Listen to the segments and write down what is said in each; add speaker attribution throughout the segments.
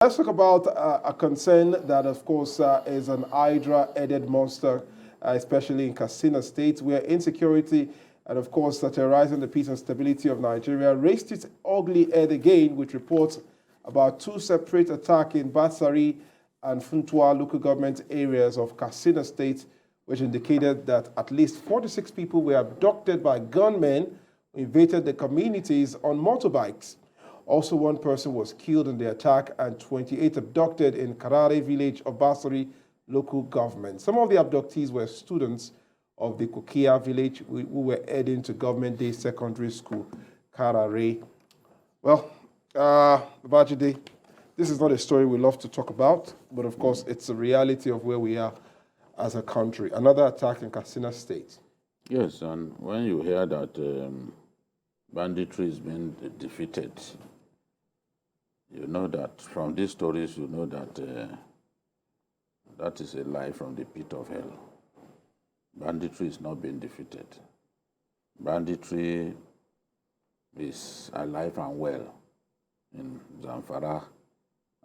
Speaker 1: Let's talk about a concern that, of course, is an Hydra-headed monster, especially in Katsina State, where insecurity and, of course, terrorizing the peace and stability of Nigeria raised its ugly head again with reports about two separate attacks in Batsari and Funtua local government areas of Katsina State, which indicated that at least 46 people were abducted by gunmen who invaded the communities on motorbikes. Also, one person was killed in the attack and 28 abducted in Karare village of Basari local government. Some of the abductees were students of the Kokia village who were heading to Government Day Secondary School, Karare. Well, Bajide, this is not a story we love to talk about, but of course, it's a reality of where we are as a country. Another attack in Katsina State.
Speaker 2: Yes, and when you hear that banditry is being defeated, you know that from these stories, you know that that is a lie from the pit of hell. Banditry is not being defeated. Banditry is alive and well in Zamfara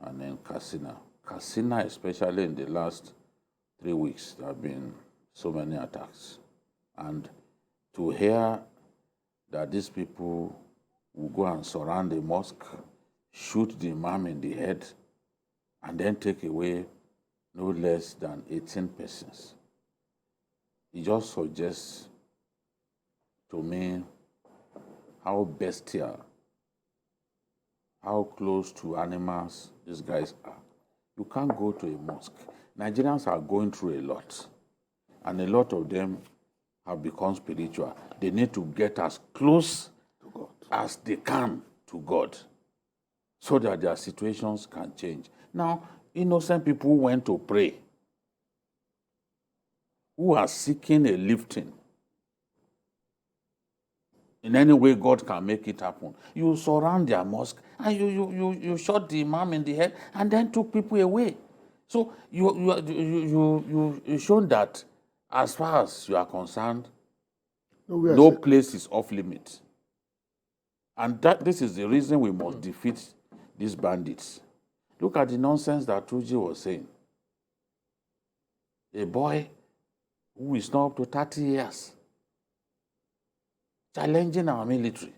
Speaker 2: and in Katsina. Katsina, especially in the last 3 weeks, there have been so many attacks. And to hear that these people will go and surround the mosque, shoot the imam in the head, and then take away no less than 18 persons. It just suggests to me how bestial, how close to animals these guys are. You can't go to a mosque. Nigerians are going through a lot, and a lot of them have become spiritual. They need to get as close to God as they can to God, so that their situations can change. Now, innocent people who went to pray, who are seeking a lifting. In any way God can make it happen. You surround their mosque and you shot the imam in the head and then took people away. So you shown that as far as you are concerned, no place is off limit. And this is the reason we must defeat these bandits. Look at the nonsense that Tuji was saying. A boy who is now up to 30 years challenging our military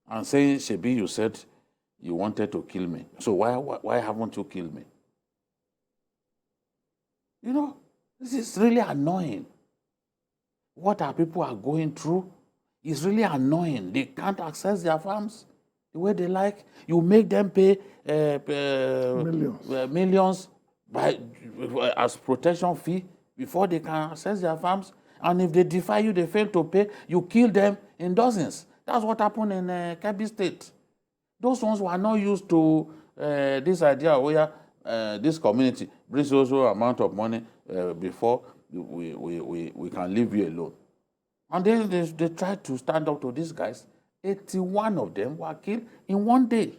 Speaker 2: and saying, Shebi, you said you wanted to kill me. So why haven't you killed me? You know, this is really annoying. What our people are going through is really annoying. They can't access their farms the way they like. You make them pay millions as protection fee before they can access their farms. And if they defy you, they fail to pay, you kill them in dozens. That's what happened in Kebbi State. Those ones were not used to this idea where this community brings also amount of money before we can leave you alone. And then they tried to stand up to these guys. 81 of them were killed in one day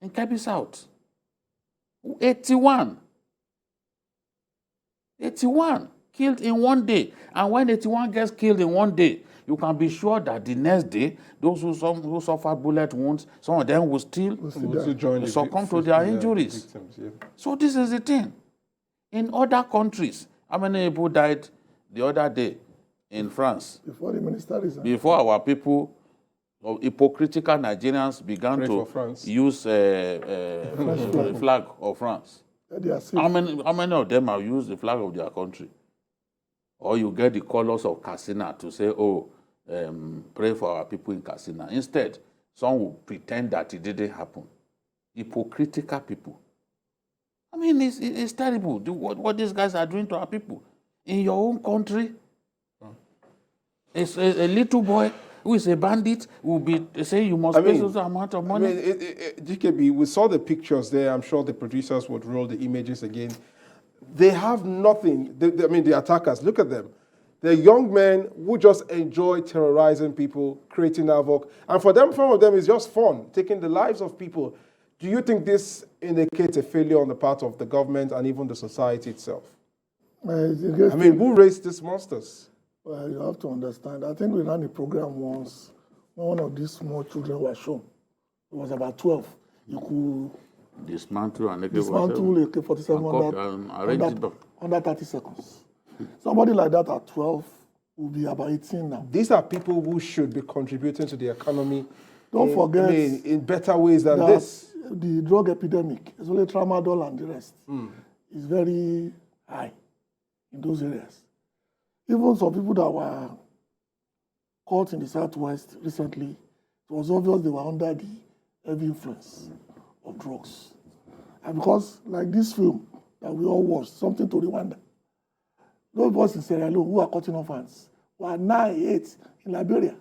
Speaker 2: in Kebbi South. 81 killed in one day. And when 81 gets killed in one day, you can be sure that the next day, those who suffered bullet wounds, some of them will still succumb to their injuries. Victims, yeah. So this is the thing. In other countries, how many people died the other day in France?
Speaker 3: Before the minister resigned.
Speaker 2: Before our people, hypocritical Nigerians began to use the flag of France. How many of them have used the flag of their country? Or you get the colors of Katsina to say, oh, pray for our people in Katsina. Instead, some will pretend that it didn't happen. Hypocritical people. I mean, it's terrible what these guys are doing to our people. In your own country, it's a little boy who is a bandit will be saying you must pay some amount of money.
Speaker 1: GKB, we saw the pictures there. I'm sure the producers would roll the images again. They have nothing. The attackers, look at them. They're young men who just enjoy terrorizing people, creating havoc. And for them, some of them, it's just fun, taking the lives of people. Do you think this indicates a failure on the part of the government and even the society itself? Who raised these monsters?
Speaker 3: Well, you have to understand. I think we ran a program once when one of these small children were shown. It was about 12. You could
Speaker 2: Dismantle and
Speaker 3: dismantle AK-47 under 30 seconds. Somebody like that at 12 will be about 18 now.
Speaker 1: These are people who should be contributing to the economy.
Speaker 3: Don't forget
Speaker 1: in better ways than this.
Speaker 3: The drug epidemic, especially tramadol and the rest, is very high in those areas. Even some people that were caught in the Southwest recently, it was obvious they were under the heavy influence of drugs. And because, like this film that we all watched, Something to Rwanda, those boys in Sierra Leone who are cutting off hands were 9, 8 in Liberia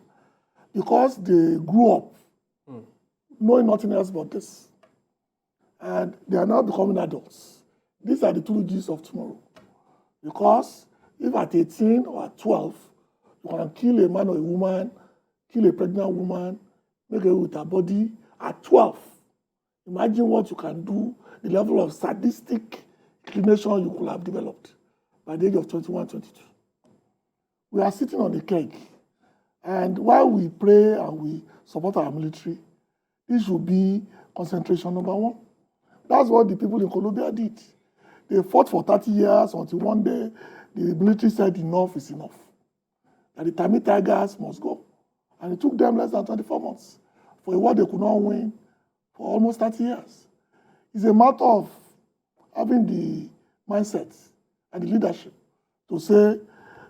Speaker 3: because they grew up knowing nothing else but this. And they are now becoming adults. These are the true G's of tomorrow. Because if at 18 or at 12, you can kill a man or a woman, kill a pregnant woman, make away with her body, at 12, imagine what you can do, the level of sadistic inclination you could have developed by the age of 21, 22. We are sitting on a keg. And while we pray and we support our military, this should be concentration number one. That's what the people in Colombia did. They fought for 30 years until one day the military said enough is enough. And the Tamil Tigers must go. And it took them less than 24 months for a war they could not win for almost 30 years. It's a matter of having the mindset and the leadership to say,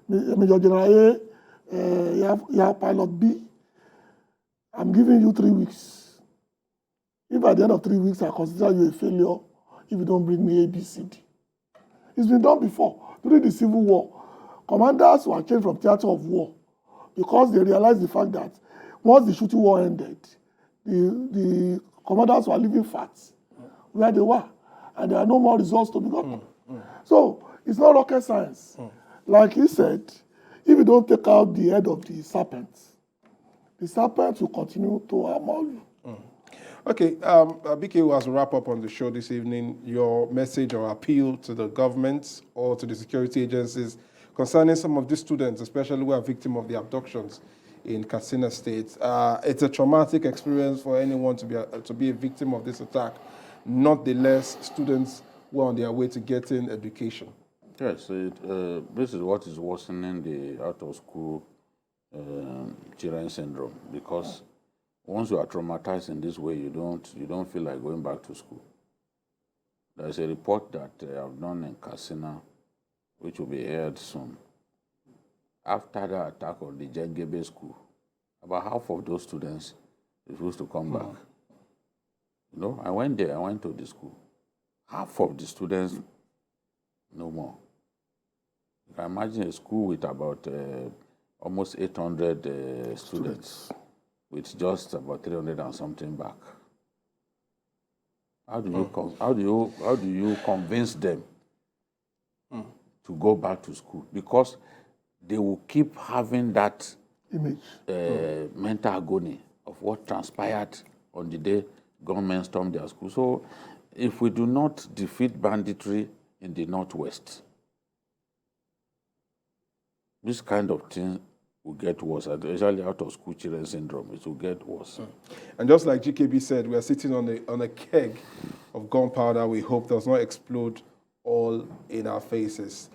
Speaker 3: Major General A, you have Pilot B, I'm giving you 3 weeks. If at the end of 3 weeks I consider you a failure, if you don't bring me A, B, C, D. It's been done before. During the Civil War, commanders were changed from theater of war because they realized the fact that once the shooting war ended, the commanders were leaving fat where they were, and there are no more results to be gotten. So it's not rocket science. Like he said, if you don't take out the head of the serpent will continue to harm you.
Speaker 1: Okay, BK, as we wrap up on the show this evening, your message or appeal to the government or to the security agencies concerning some of these students, especially who are victims of the abductions in Katsina State. It's a traumatic experience for anyone to be a victim of this attack. Nonetheless, students were on their way to getting education.
Speaker 2: Yes, this is what is worsening the out-of-school children syndrome, because once you are traumatized in this way, you don't feel like going back to school. There's a report that I've done in Katsina, which will be aired soon. After the attack on the Jengebe school, about half of those students refused to come back. You know, I went there, I went to the school. Half of the students, no more. You can imagine a school with about almost 800 students, with just about 300 and something back. How do you convince them to go back to school? Because they will keep having that
Speaker 3: Image.
Speaker 2: Mental agony of what transpired on the day government stormed their school. So if we do not defeat banditry in the Northwest, this kind of thing will get worse, especially out of school children syndrome. It will get worse.
Speaker 1: And just like GKB said, we are sitting on a keg of gunpowder we hope does not explode all in our faces.